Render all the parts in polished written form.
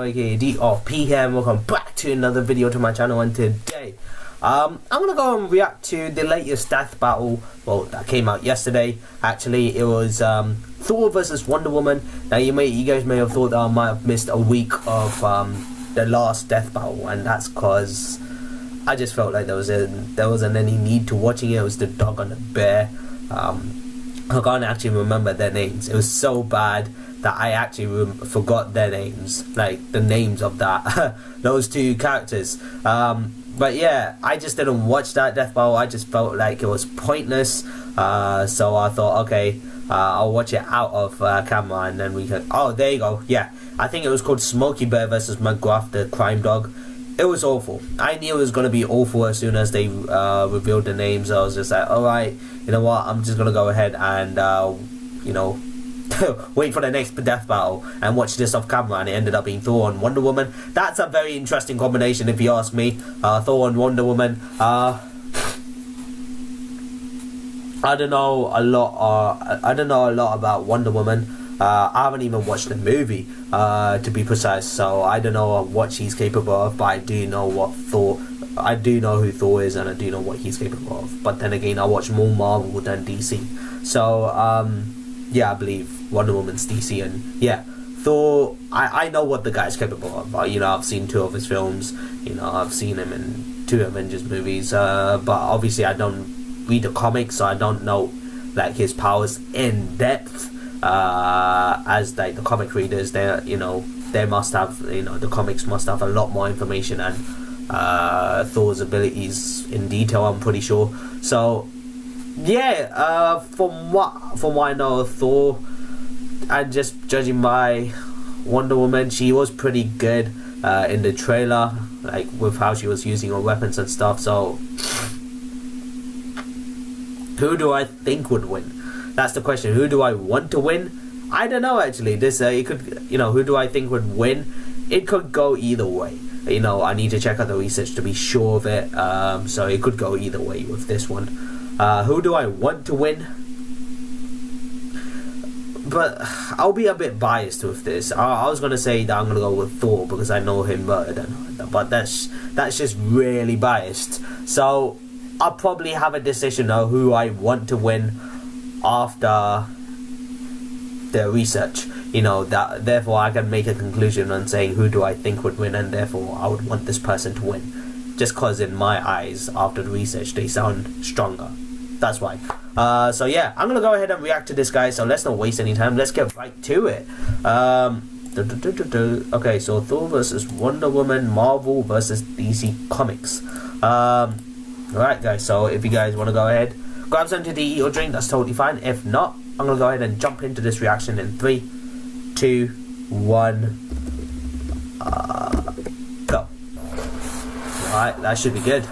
aka DRP here, and welcome back to another video to my channel. And today I'm gonna go and react to the latest death battle, well, that came out yesterday. Actually, it was Thor versus Wonder Woman. Now you guys may have thought that I might have missed a week of the last death battle, and that's because I just felt like there wasn't any need to watching it. It was the dog and the bear. I can't actually remember their names. It was so bad that I actually forgot their names, like the names of that those two characters. But yeah, I just didn't watch that death battle. I just felt like it was pointless. So I thought, okay, I'll watch it out of camera, and then we can. Oh, there you go. Yeah, I think it was called Smokey Bear versus McGruff, the crime dog. It was awful. I knew it was going to be awful as soon as they revealed the names. I was just like, alright, you know what, I'm just going to go ahead and, you know, wait for the next death battle and watch this off camera. And it ended up being Thor and Wonder Woman. That's a very interesting combination if you ask me. Thor and Wonder Woman. I don't know a lot about Wonder Woman. I haven't even watched the movie, to be precise, so I don't know what she's capable of, but I do know I do know who Thor is, and I do know what he's capable of. But then again, I watch more Marvel than DC, so yeah, I believe Wonder Woman's DC, and yeah, Thor, I know what the guy's capable of. You know, I've seen 2 of his films, you know, I've seen him in 2 Avengers movies, but obviously I don't read the comics, so I don't know like his powers in depth. As like the comic readers, they must have, you know, the comics must have a lot more information and Thor's abilities in detail, I'm pretty sure. So yeah, from what I know of Thor, and just judging by Wonder Woman, she was pretty good in the trailer, like with how she was using her weapons and stuff. So who do I think would win? That's the question. Who do I want to win? I don't know, actually. This it could, you know, who do I think would win? It could go either way. You know, I need to check out the research to be sure of it. So it could go either way with this one. Who do I want to win? But I'll be a bit biased with this. I was gonna say that I'm gonna go with Thor because I know him better, but that's just really biased. So I'll probably have a decision of who I want to win after the research, you know, that therefore I can make a conclusion on saying who do I think would win, and therefore I would want this person to win, just cause in my eyes after the research they sound stronger. That's why. So yeah, I'm gonna go ahead and react to this guy, so let's not waste any time, let's get right to it. Okay, so Thor versus Wonder Woman, Marvel versus DC Comics. Alright guys, so if you guys want to go ahead, grab something to eat or drink, that's totally fine. If not, I'm going to go ahead and jump into this reaction in 3, 2, 1, go. Alright, that should be good.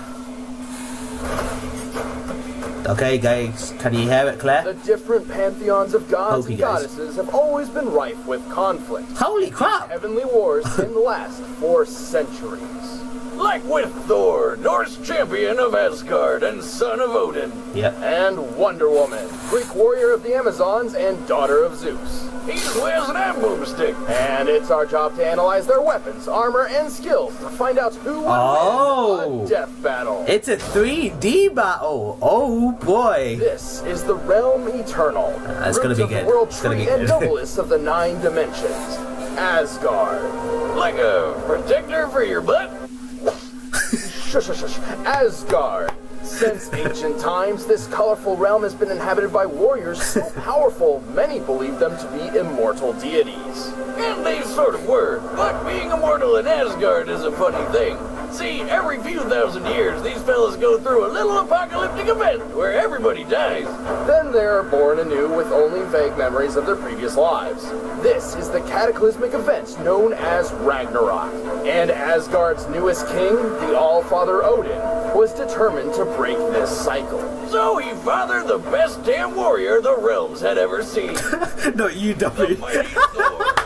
Okay guys, can you hear it, Claire? The different pantheons of gods and goddesses have always been rife with conflict. Holy crap! Heavenly wars can last for centuries. Like with Thor, Norse champion of Asgard and son of Odin. Yep. And Wonder Woman, Greek warrior of the Amazons and daughter of Zeus. He's whizzing that boomstick. And it's our job to analyze their weapons, armor, and skills to find out who will win a death battle. It's a 3D battle. Oh boy. This is the Realm Eternal. It's gonna be good. The world it's gonna tree be good. and noblest of the 9 dimensions, Asgard. Like a protector for your butt? Asgard. Since ancient times, this colorful realm has been inhabited by warriors so powerful, many believe them to be immortal deities. And they sort of were, but being immortal in Asgard is a funny thing. See, every few thousand years, these fellas go through a little apocalyptic event where everybody dies. Then they are born anew with only vague memories of their previous lives. This is the cataclysmic event known as Ragnarok. And Asgard's newest king, the All-Father Odin, was determined to break this cycle. So he fathered the best damn warrior the realms had ever seen. No, you dummy. The mighty Thor.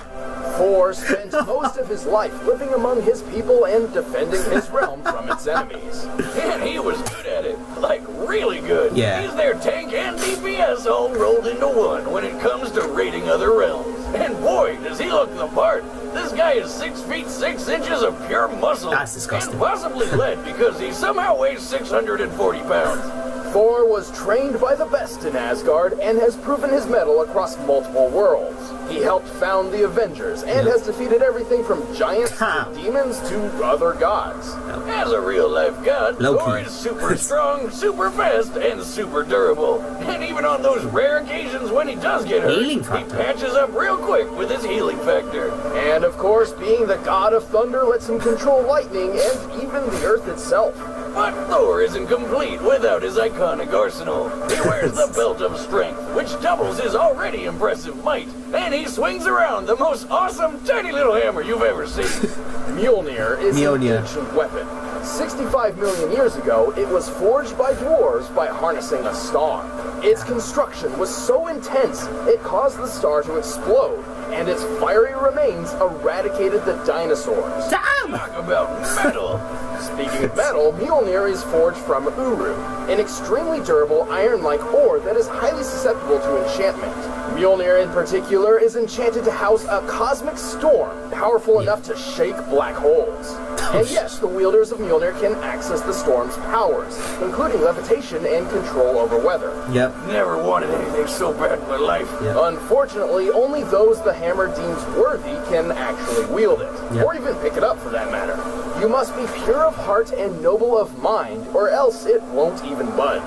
Thor spent most of his life living among his people and defending his realm from its enemies. And he was good at it. Like, really good. Yeah. He's their tank and DPS all rolled into one when it comes to raiding other realms. And boy, does he look the part. This guy is 6 feet 6 inches of pure muscle. That's disgusting. And possibly lead because he somehow weighs 640 pounds. Thor was trained by the best in Asgard and has proven his mettle across multiple worlds. He helped found the Avengers and has defeated everything from giants to demons to other gods. As a real-life god, Low-key. Thor is super strong, super fast, and super durable. And even on those rare occasions when he does get hurt, Healing he factor. patches up real quick with his healing factor. And of course, being the god of thunder lets him control lightning and even the earth itself. But Thor isn't complete without his iconic arsenal. He wears the Belt of Strength, which doubles his already impressive might. And he swings around the most awesome tiny little hammer you've ever seen. Mjolnir is an ancient weapon. 65 million years ago, it was forged by dwarves by harnessing a star. Its construction was so intense, it caused the star to explode, and its fiery remains eradicated the dinosaurs. Damn! Talk about metal. Speaking of metal, Mjolnir is forged from Uru, an extremely durable iron-like ore that is highly susceptible to enchantment. Mjolnir in particular is enchanted to house a cosmic storm, powerful enough to shake black holes. And yes, the wielders of Mjolnir can access the storm's powers, including levitation and control over weather. Yep. Never wanted anything so bad in my life. Yep. Unfortunately, only those the hammer deems worthy can actually wield it, Yep. or even pick it up for that matter. You must be pure of heart and noble of mind, or else it won't even budge.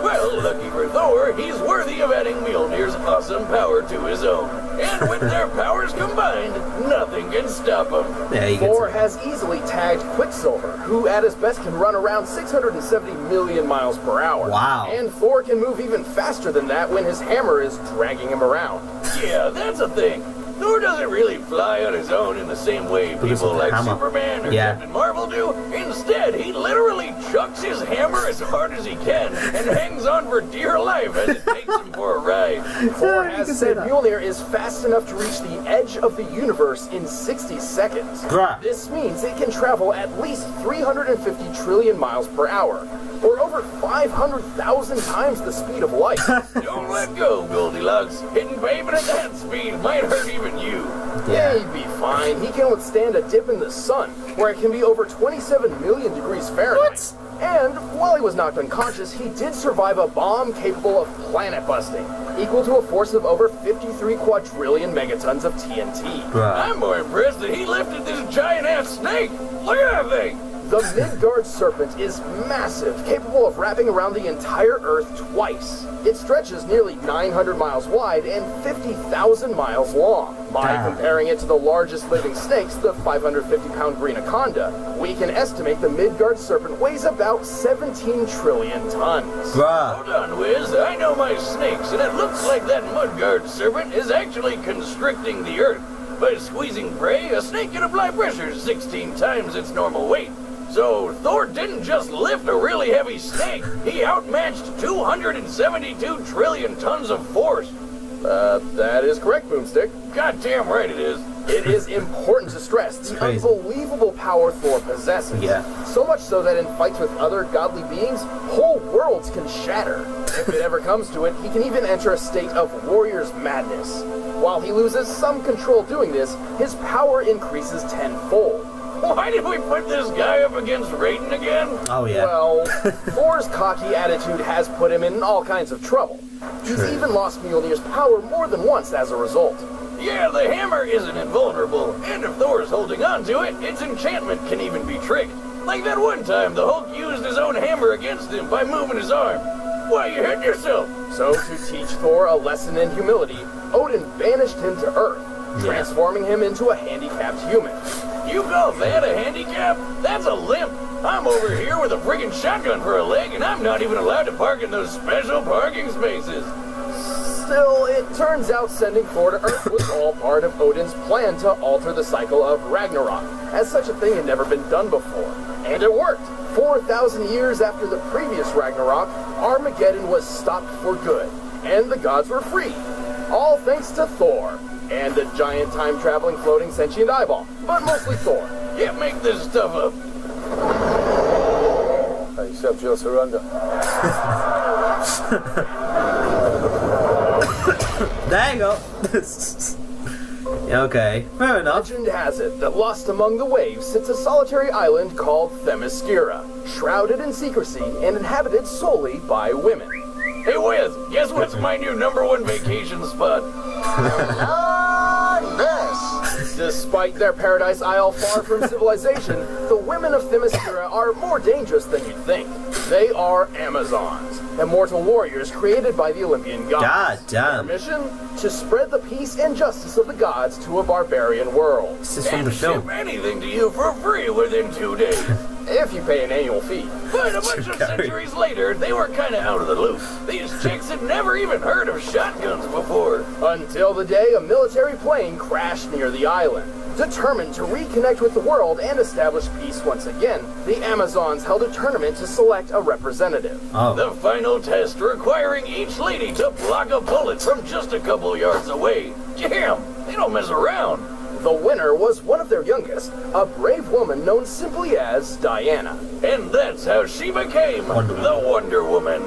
Well, lucky for Thor, he's worthy of adding Mjolnir's awesome power to his own. And with their powers combined, nothing can stop him. Yeah, he gets Thor it. has easily tagged Quicksilver, who at his best can run around 670 million miles per hour. Wow. And Thor can move even faster than that when his hammer is dragging him around. Yeah, that's a thing. Thor doesn't really fly on his own in the same way Because people of the like hammer. Superman or Yeah. Captain Marvel do. Instead, he literally chucks his hammer as hard as he can and hangs on for dear life as it takes him for a ride. Thor You has can say said that. Mjolnir is fast enough to reach the edge of the universe in 60 seconds. Bruh. This means it can travel at least 350 trillion miles per hour, or over 500,000 times the speed of light. Don't let go, Goldilocks. Hitting pavement at that speed might hurt even you. Yeah, he'd be fine. He can withstand a dip in the sun, where it can be over 27 million degrees Fahrenheit. And while he was knocked unconscious, he did survive a bomb capable of planet busting, equal to a force of over 53 quadrillion megatons of TNT. Bruh. I'm more impressed that he lifted this giant-ass snake. Look at that thing. The Midgard serpent is massive, capable of wrapping around the entire Earth twice. It stretches nearly 900 miles wide and 50,000 miles long. By Damn. comparing it to the largest living snakes, the 550-pound green anaconda, we can estimate the Midgard serpent weighs about 17 trillion tons. Bruh. Hold on, Wiz. I know my snakes, and it looks like that Mudguard serpent is actually constricting the Earth. By squeezing prey, a snake can apply pressure 16 times its normal weight. So Thor didn't just lift a really heavy snake, he outmatched 272 trillion tons of force. That is correct, Boomstick. Goddamn right it is. It is important to stress the crazy. unbelievable power Thor possesses. Yeah. So much so that in fights with other godly beings, whole worlds can shatter. If it ever comes to it, he can even enter a state of warrior's madness. While he loses some control doing this, his power increases tenfold. Why did we put this guy up against Raiden again? Oh, yeah. Well, Thor's cocky attitude has put him in all kinds of trouble. He's True. even lost Mjolnir's power more than once as a result. Yeah, the hammer isn't invulnerable, and if Thor's holding on to it, its enchantment can even be tricked. Like that one time the Hulk used his own hammer against him by moving his arm. Why, you hit yourself. So to teach Thor a lesson in humility, Odin banished him to Earth, transforming him into a handicapped human. You call that a handicap? That's a limp. I'm over here with a friggin' shotgun for a leg, and I'm not even allowed to park in those special parking spaces. Still, it turns out sending Thor to Earth was all part of Odin's plan to alter the cycle of Ragnarok, as such a thing had never been done before. And it worked. 4,000 years after the previous Ragnarok, Armageddon was stopped for good, and the gods were free. All thanks to Thor, and the giant time-traveling floating sentient eyeball, but mostly Thor. Can't make this stuff up. I accept your surrender. There you go. Okay, fair enough. Legend has it that lost among the waves sits a solitary island called Themyscira, shrouded in secrecy and inhabited solely by women. Hey, Wiz, guess what's my new #1 vacation spot? Despite their paradise isle far from civilization, the women of Themyscira are more dangerous than you'd think. They are Amazons, immortal warriors created by the Olympian gods. God damn. Their mission? To spread the peace and justice of the gods to a barbarian world. This is from the And film. ship anything to you for free within 2 days. If you pay an annual fee. But a bunch of centuries later, they were kind of out of the loop. These chicks had never even heard of shotguns before. Until the day a military plane crashed near the island. Determined to reconnect with the world and establish peace once again, the Amazons held a tournament to select a representative. Oh. The final test requiring each lady to block a bullet from just a couple yards away. Damn, they don't mess around. The winner was one of their youngest, a brave woman known simply as Diana. And that's how she became the Wonder Woman.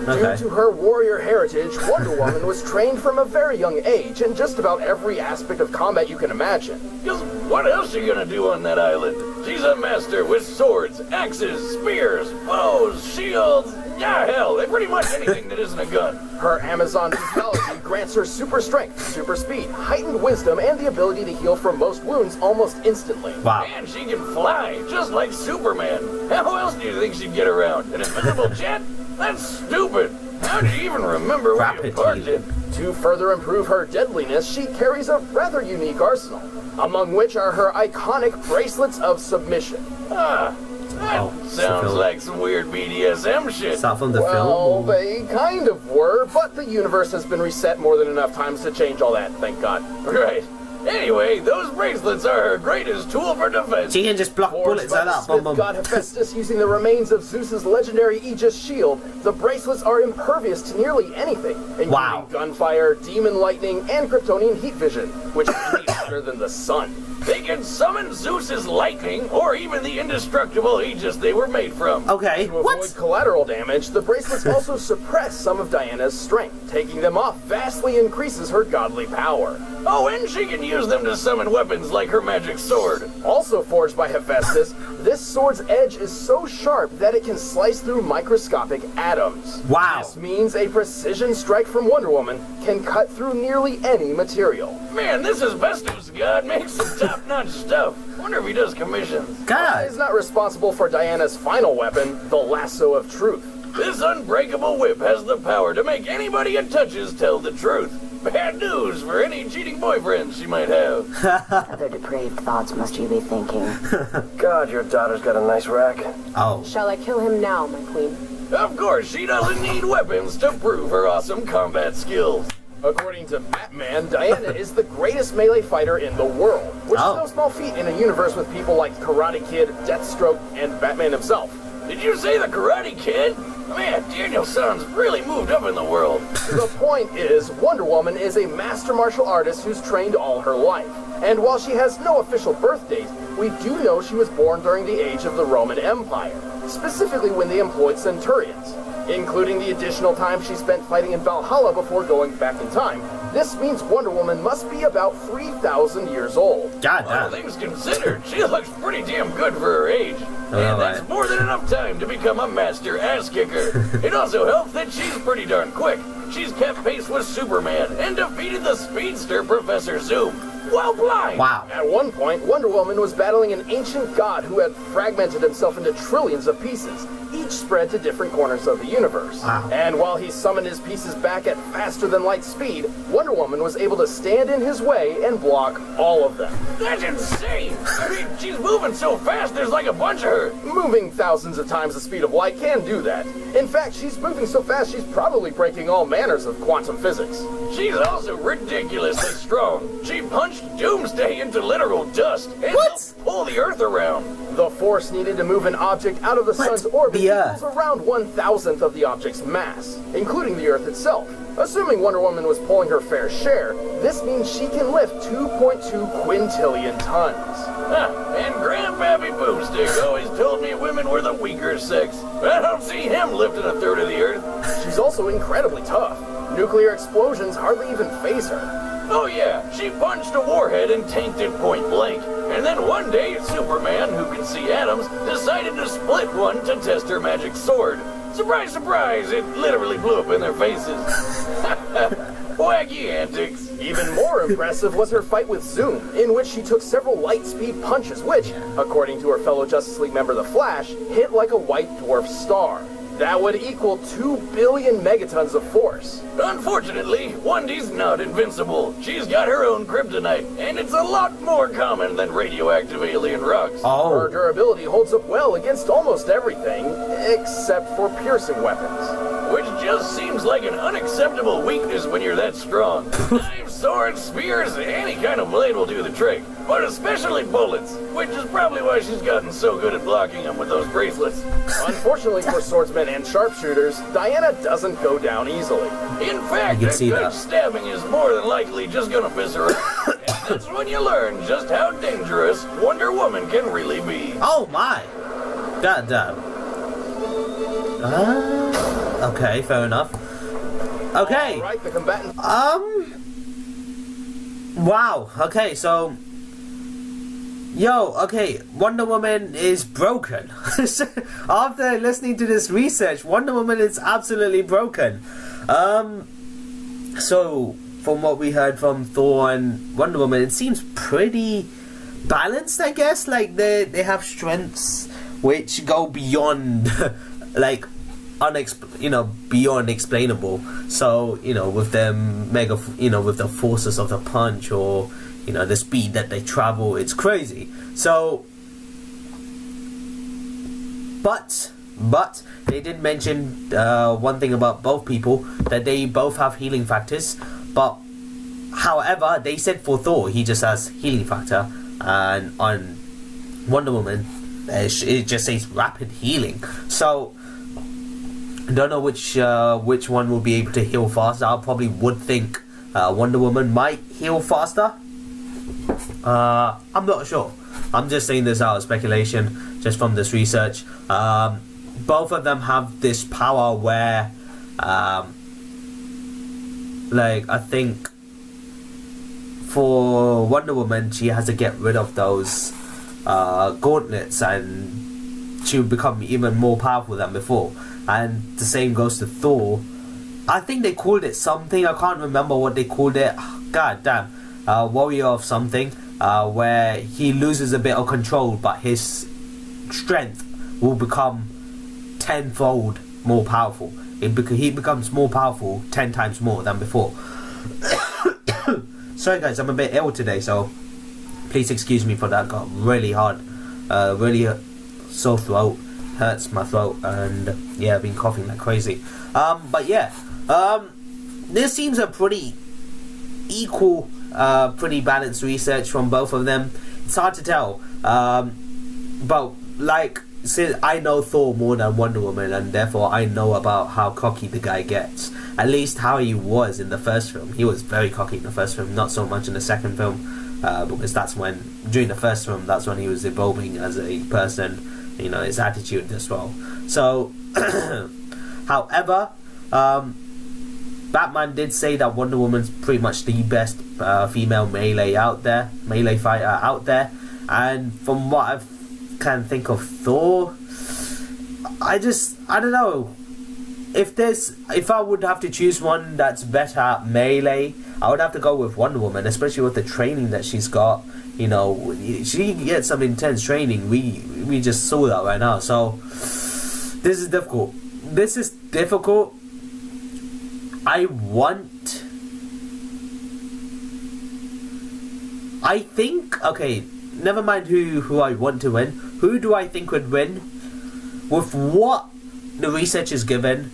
Okay. Due to her warrior heritage, Wonder Woman was trained from a very young age in just about every aspect of combat you can imagine. Because what else are you gonna do on that island? She's a master with swords, axes, spears, bows, shields. Yeah, hell, pretty much anything that isn't a gun. Her Amazon physiology grants her super strength, super speed, heightened wisdom, and the ability to heal from most wounds almost instantly. Wow. And she can fly, just like Superman. How else do you think she'd get around? An invisible jet? That's stupid. How do you even remember where you parked it? To further improve her deadliness, she carries a rather unique arsenal, among which are her iconic bracelets of submission. Ah, that sounds like some weird BDSM shit. Is that from the Well, film? they kind of were, but the universe has been reset more than enough times to change all that, thank God. Right. Anyway, those bracelets are her greatest tool for defense. She can just block Forged bullets by like the that. Smith Boom, boom. god Hephaestus using the remains of Zeus's legendary Aegis shield, the bracelets are impervious to nearly anything, including gunfire, demon lightning, and Kryptonian heat vision, which is hotter than the sun. They can summon Zeus's lightning, or even the indestructible Aegis they were made from. Okay, To avoid what? collateral damage, the bracelets also suppress some of Diana's strength. Taking them off vastly increases her godly power. Oh, and she can use them to summon weapons like her magic sword. Also forged by Hephaestus, this sword's edge is so sharp that it can slice through microscopic atoms. Wow. This means a precision strike from Wonder Woman can cut through nearly any material. Man, this asbestos god makes some top-notch stuff. Wonder if he does commissions. He God. is not responsible for Diana's final weapon, the lasso of truth. This unbreakable whip has the power to make anybody it touches tell the truth. Bad news for any cheating boyfriends she might have. Other depraved thoughts must you be thinking. God, your daughter's got a nice rack. Oh. Shall I kill him now, my queen? Of course, she doesn't need weapons to prove her awesome combat skills. According to Batman, Diana is the greatest melee fighter in the world, which is no small feat in a universe with people like Karate Kid, Deathstroke, and Batman himself. Did you say the Karate Kid? Man, Daniel-san's really moved up in the world. The point is, Wonder Woman is a master martial artist who's trained all her life. And while she has no official birth date, we do know she was born during the age of the Roman Empire, specifically when they employed centurions, including the additional time she spent fighting in Valhalla before going back in time. This means Wonder Woman must be about 3,000 years old. God All damn. things considered, she looks pretty damn good for her age. Oh, And right. that's more than enough time to become a master ass kicker. It also helps that she's pretty darn quick. She's kept pace with Superman and defeated the speedster Professor Zoom while blind. Wow. At one point, Wonder Woman was battling an ancient god who had fragmented himself into trillions of pieces, each spread to different corners of the universe. Wow. And while he summoned his pieces back at faster than light speed, Wonder Woman was able to stand in his way and block all of them. That's insane. I mean, she's moving so fast, there's like a bunch of her. Moving thousands of times the speed of light can do that. In fact, she's moving so fast she's probably breaking all manners of quantum physics. She's also ridiculously strong. She punched Doomsday into literal dust and helped pull the Earth around. The force needed to move an object out of the sun's orbit The Earth. equals around 1,000th of the object's mass, including the Earth itself. Assuming Wonder Woman was pulling her fair share, this means she can lift 2.2 quintillion tons. And Grandpappy Boomstick always told me women were the weaker sex. I don't see him lifting a third of the Earth. She's also incredibly tough. Nuclear explosions hardly even faze her. Oh yeah, she punched a warhead and tanked it point blank. And then one day, Superman, who could see atoms, decided to split one to test her magic sword. Surprise, surprise, it literally blew up in their faces. Wacky antics. Even more impressive was her fight with Zoom, in which she took several light-speed punches which, according to her fellow Justice League member The Flash, hit like a white dwarf star. That would equal 2 billion megatons of force. Unfortunately, Wendy's not invincible. She's got her own kryptonite, and it's a lot more common than radioactive alien rocks. Her durability holds up well against almost everything, except for piercing weapons. Which just seems like an unacceptable weakness when you're that strong. Knives, swords, spears, any kind of blade will do the trick, but especially bullets, which is probably why she's gotten so good at blocking them with those bracelets. Unfortunately for swordsmen and sharpshooters, Diana doesn't go down easily. In fact, a good stabbing is more than likely just gonna piss her off. And that's when you learn just how dangerous Wonder Woman can really be. Oh my! God damn. Okay, fair enough. Okay. Right, the combatant. Wow. Okay, so. Yo, okay, Wonder Woman is broken. After listening to this research, Wonder Woman is absolutely broken. So, from what we heard from Thor and Wonder Woman, it seems pretty balanced, I guess. Like, they have strengths which go beyond, like, beyond explainable. So, with them with the forces of the punch, or the speed that they travel, it's crazy. So, but they did mention one thing about both people, that they both have healing factors. But however, they said for Thor, he just has healing factor, and on Wonder Woman, it just says rapid healing. So, I don't know which one will be able to heal faster. I probably would think Wonder Woman might heal faster. I'm not sure. I'm just saying this out of speculation, just from this research. Both of them have this power where, I think for Wonder Woman, she has to get rid of those gauntlets, and she'll become even more powerful than before. And the same goes to Thor. I think they called it something. I can't remember what they called it. God damn. Warrior of something. Where he loses a bit of control, but his strength will become tenfold more powerful. He becomes more powerful 10 times more than before. Sorry guys, I'm a bit ill today, so please excuse me for that. Got really hard, really sore throat, hurts my throat, and yeah, I've been coughing like crazy. But yeah, this seems a pretty equal, pretty balanced research from both of them. It's hard to tell, but since I know Thor more than Wonder Woman, and therefore I know about how cocky the guy gets. At least how he was in the first film. He was very cocky in the first film, not so much in the second film, because during the first film, that's when he was evolving as a person, his attitude as well. So, however, Batman did say that Wonder Woman's pretty much the best female melee fighter out there, and from what I can think of Thor, I don't know. If I would have to choose one that's better at melee, I would have to go with Wonder Woman, especially with the training that she's got. She gets some intense training. We just saw that right now. So this is difficult. Okay, never mind who I want to win. Who do I think would win? With what the research is given,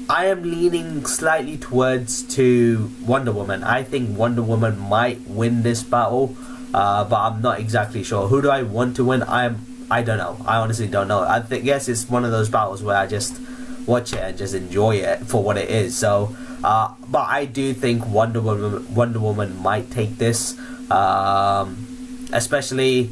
I am leaning slightly towards to Wonder Woman. I think Wonder Woman might win this battle, but I'm not exactly sure. Who do I want to win? I don't know. I honestly don't know. I guess it's one of those battles where I just watch it and just enjoy it for what it is. So, but I do think Wonder Woman might take this. Especially,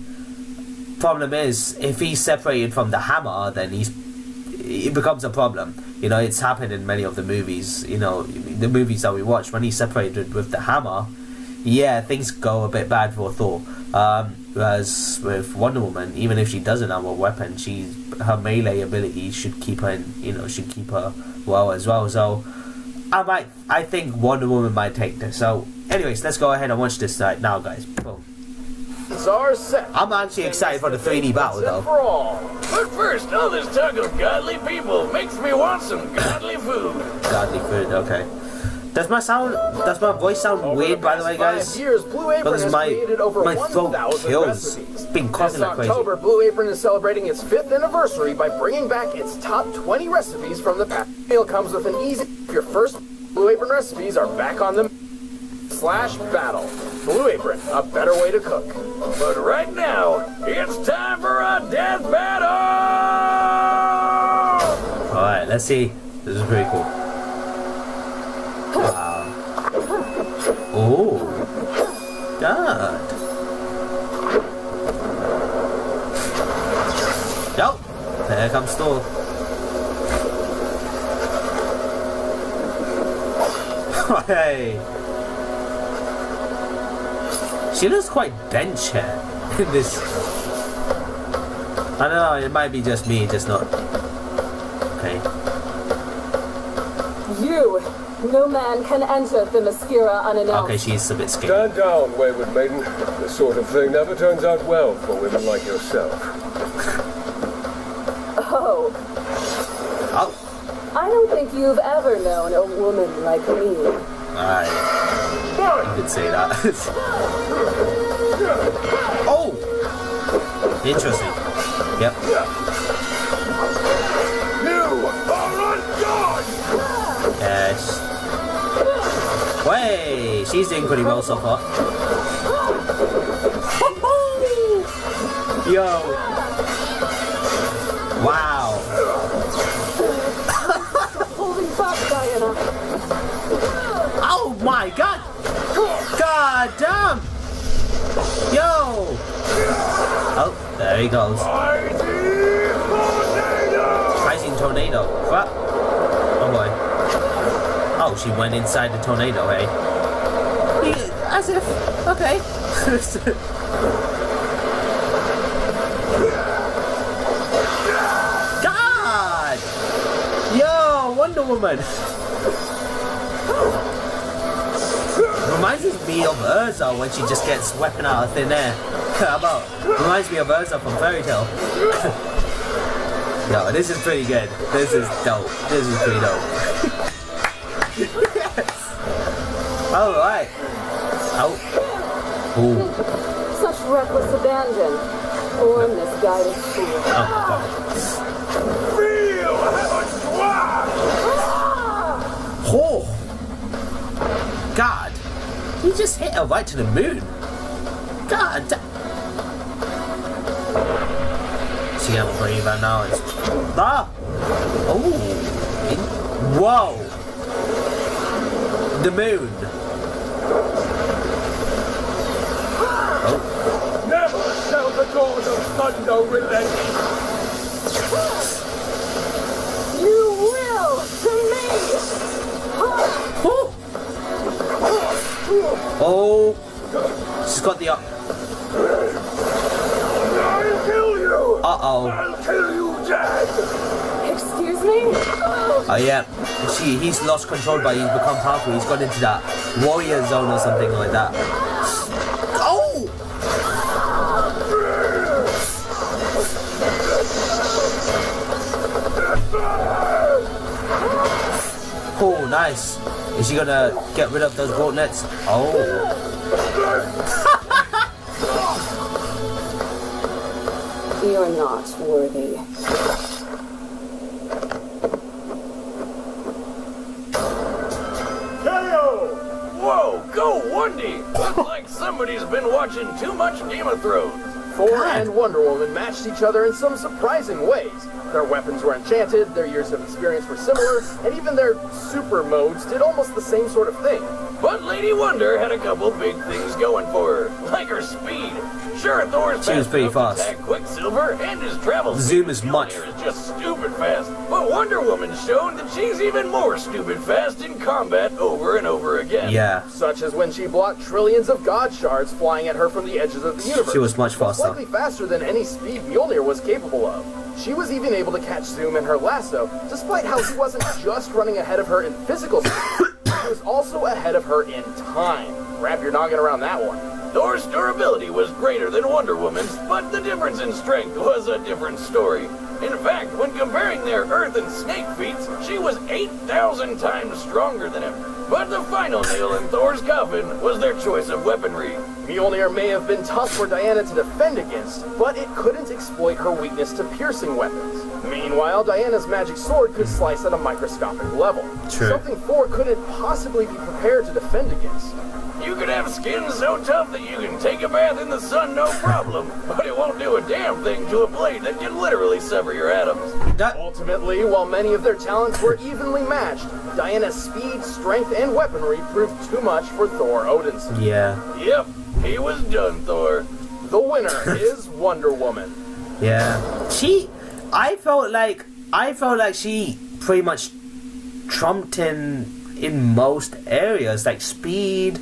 problem is, if he's separated from the hammer, then it becomes a problem. It's happened in many of the movies. The movies that we watch, when he's separated with the hammer, yeah, things go a bit bad for Thor. Whereas with Wonder Woman, even if she doesn't have a weapon, her melee ability should keep her, well as well. So I think Wonder Woman might take this. So, anyways, let's go ahead and watch this now, guys. Boom. Are set. I'm actually excited for the 3D battle, though. But first, all this talk of godly people makes me want some godly food. Godly food, okay. Does my voice sound weird, by the way, guys? Years, Blue Apron has created over my throat 1,000 kills. recipes. It's been coughing like crazy. This October, Blue Apron is celebrating its 5th anniversary by bringing back its top 20 recipes from the past. The meal comes with an easy. Your first Blue Apron recipes are back on the /battle. Blue Apron, a better way to cook. But right now, it's time for a death battle! Alright, let's see. This is pretty cool. Wow. Oh. God. Yo. There comes Thor. Hey. She looks quite dense here in this. I don't know, it might be just me, just not. Okay. No man can enter the Themyscira unannounced. Okay, she's a bit scared. Stand down, wayward maiden. This sort of thing never turns out well for women like yourself. Oh. Oh. I don't think you've ever known a woman like me. Alright. You could say that. Oh! Interesting. Yep. You are undone! Yes. Way! She's doing pretty well so far. Yo! Wow! Holding back, Diana. Oh my god! God damn! Yo! Oh, there he goes. Rising tornado. What? Oh boy. Oh, she went inside the tornado, eh? As if. Okay. God! Yo, Wonder Woman! Reminds me of Urza when she just gets weapon out of thin air. How about? Reminds me of Urza from Fairy Tail. Yo, this is pretty good. This is dope. This is pretty dope. Yes! Alright. Oh. Ooh. Such reckless abandon. Or misguided fool. Oh my god. Feel Oh! God! He just hit her right to the moon. God damn. She can't breathe right now. It's... Ah! Oh! Whoa! The moon. Oh. Never shall the god of thunder relent. You will to me! Oh! Oh! She's got the... I'll kill you! Uh-oh. I'll kill you dead! Excuse me? Oh yeah, he's lost control, but he's become powerful. He's gone into that warrior zone or something like that. Oh! Oh, nice. Is she gonna get rid of those boat nets? Oh. You're not worthy. Whoa, go Wendy! Looks like somebody's been watching too much Game of Thrones. Thor and Wonder Woman matched each other in some surprising ways. Their weapons were enchanted, their years of experience were similar, and even their super modes did almost the same sort of thing. But Lady Wonder had a couple big things going for her, like her speed. Sure, Thor's She was pretty fast. to attack Quicksilver, and his travel Zoom is much. is just stupid fast. But Wonder Woman's shown that she's even more stupid fast in combat over and over again. Yeah. Such as when she blocked trillions of God shards flying at her from the edges of the universe. She was much faster. Slightly faster than any speed Mjolnir was capable of. She was even able to catch Zoom in her lasso, despite how he wasn't just running ahead of her in physical speed, he was also ahead of her in time. Wrap your noggin around that one. Thor's durability was greater than Wonder Woman's, but the difference in strength was a different story. In fact, when comparing their Earth and Snake feats, she was 8,000 times stronger than him. But the final nail in Thor's coffin was their choice of weaponry. Mjolnir may have been tough for Diana to defend against, but it couldn't exploit her weakness to piercing weapons. Meanwhile, Diana's magic sword could slice at a microscopic level. True. Something Thor couldn't possibly be prepared to defend against. You could have skin so tough that you can take a bath in the sun no problem, but it won't do a damn thing to a blade that can literally sever your atoms. Ultimately, while many of their talents were evenly matched, Diana's speed, strength, and weaponry proved too much for Thor Odinson. Yeah. Yep, he was done, Thor. The winner is Wonder Woman. Yeah. I felt like she pretty much trumped in most areas, like speed,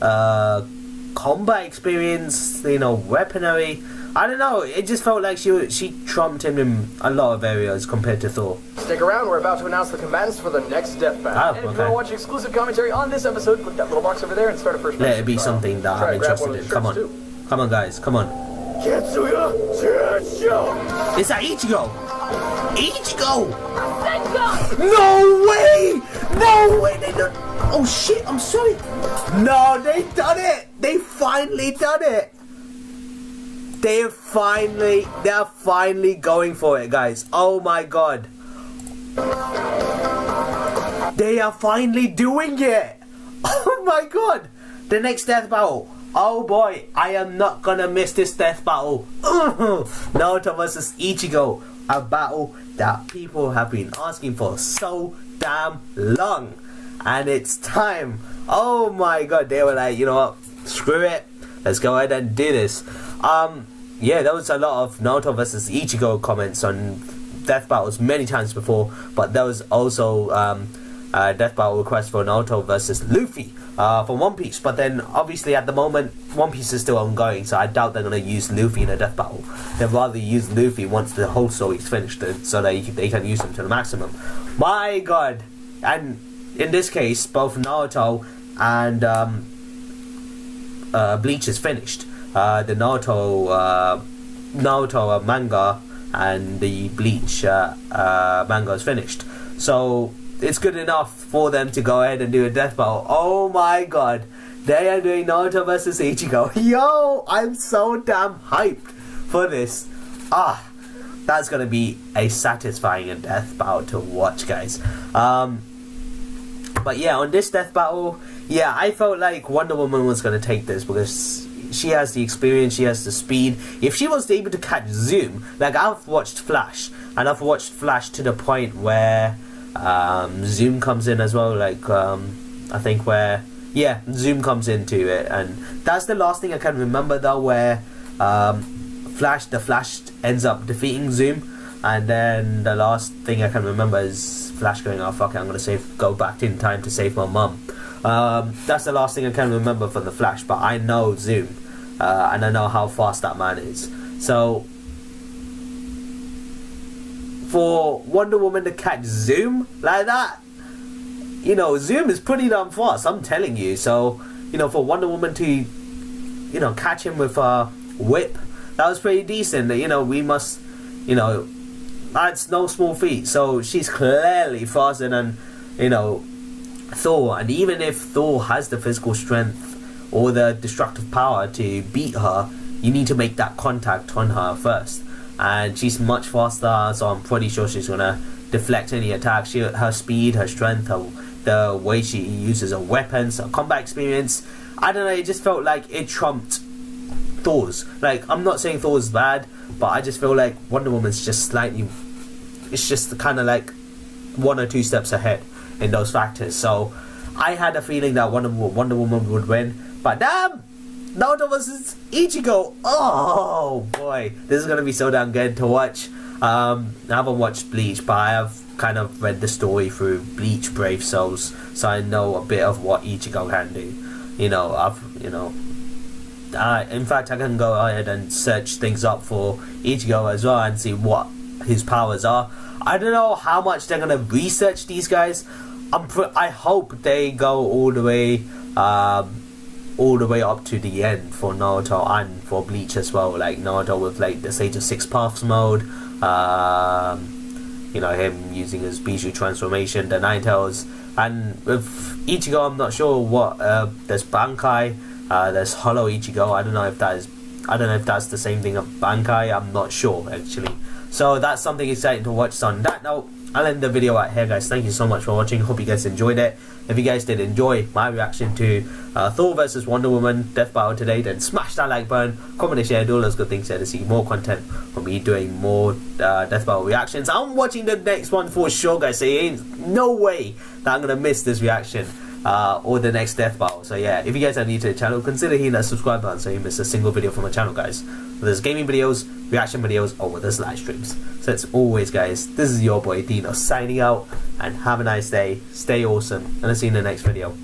combat experience, weaponry. I don't know, it just felt like she trumped him in a lot of areas compared to Thor. Stick around, we're about to announce the combatants for the next death battle. Oh, And if you want to watch exclusive commentary on this episode, click that little box over there and start a first Let match it be trial. something that Try I'm to grab one interested of in. the Come on. shirts, Come on, guys. Come on. Katsuya Tetsuya. Is that Ichigo? Ichigo! Senko! No way! No way! They don't. Oh shit! I'm sorry. No, they done it. They finally done it. They're finally going for it, guys. Oh my god. They are finally doing it. Oh my god. The next death battle. Oh boy, I am not gonna miss this death battle. Naruto vs Ichigo. A battle that people have been asking for so damn long. And it's time. Oh my god, they were like, you know what? Screw it. Let's go ahead and do this. Yeah, there was a lot of Naruto vs Ichigo comments on death battles many times before, but there was also a death battle request for Naruto versus Luffy from One Piece. But then, obviously, at the moment, One Piece is still ongoing, so I doubt they're going to use Luffy in a death battle. They'd rather use Luffy once the whole story is finished, so that they can use him to the maximum. My god! And in this case, both Naruto and Bleach is finished. The Naruto manga and the Bleach manga is finished. So it's good enough for them to go ahead and do a death battle. Oh my god, they are doing Naruto versus Ichigo. Yo, I'm so damn hyped for this. That's gonna be a satisfying death battle to watch, guys. But yeah, on this death battle, yeah, I felt like Wonder Woman was gonna take this because she has the experience, she has the speed. If she was able to catch Zoom, like I've watched Flash, and I've watched Flash to the point where Zoom comes in as well, like I think where, yeah, Zoom comes into it, and that's the last thing I can remember though, where the Flash ends up defeating Zoom, and then the last thing I can remember is Flash going, oh fuck it, I'm gonna go back in time to save my mum. That's the last thing I can remember from the Flash, but I know Zoom, and I know how fast that man is. So for Wonder Woman to catch Zoom like that, Zoom is pretty damn fast, I'm telling you. So, for Wonder Woman to, catch him with a whip, that was pretty decent. We must, that's no small feat. So she's clearly faster than, Thor. And even if Thor has the physical strength or the destructive power to beat her, you need to make that contact on her first. And she's much faster, so I'm pretty sure she's gonna deflect any attacks. Her speed, her strength, the way she uses her weapons, her combat experience, I don't know, it just felt like it trumped Thor's. Like, I'm not saying Thor's bad, but I just feel like Wonder Woman's just slightly, it's just kind of like 1 or 2 steps ahead in those factors. So I had a feeling that Wonder Woman would win, but damn, Naruto vs Ichigo. Oh boy, this is gonna be so damn good to watch. I haven't watched Bleach, but I have kind of read the story through Bleach Brave Souls, so I know a bit of what Ichigo can do. In fact, I can go ahead and search things up for Ichigo as well and see what his powers are. I don't know how much they're gonna research these guys. I hope they go all the way up to the end for Naruto and for Bleach as well. Like Naruto with like the Sage of Six Paths mode, him using his Bijou transformation, the Nine Tails, and with Ichigo, I'm not sure what. There's Bankai, there's Hollow Ichigo. I don't know if that's the same thing of Bankai. I'm not sure actually. So that's something exciting to watch. So on that note, I'll end the video right here, guys. Thank you so much for watching. Hope you guys enjoyed it. If you guys did enjoy my reaction to Thor vs Wonder Woman Death Battle today, then smash that like button, comment and share, do all those good things there to see more content from me doing more Death Battle reactions. I'm watching the next one for sure, guys. So there ain't no way that I'm gonna miss this reaction or the next Death Battle. So yeah, if you guys are new to the channel, consider hitting that subscribe button so you miss a single video from my channel, guys. Whether there's gaming videos, reaction videos, or whether there's live streams. So as always, guys, this is your boy Dino signing out, and have a nice day, stay awesome, and I'll see you in the next video.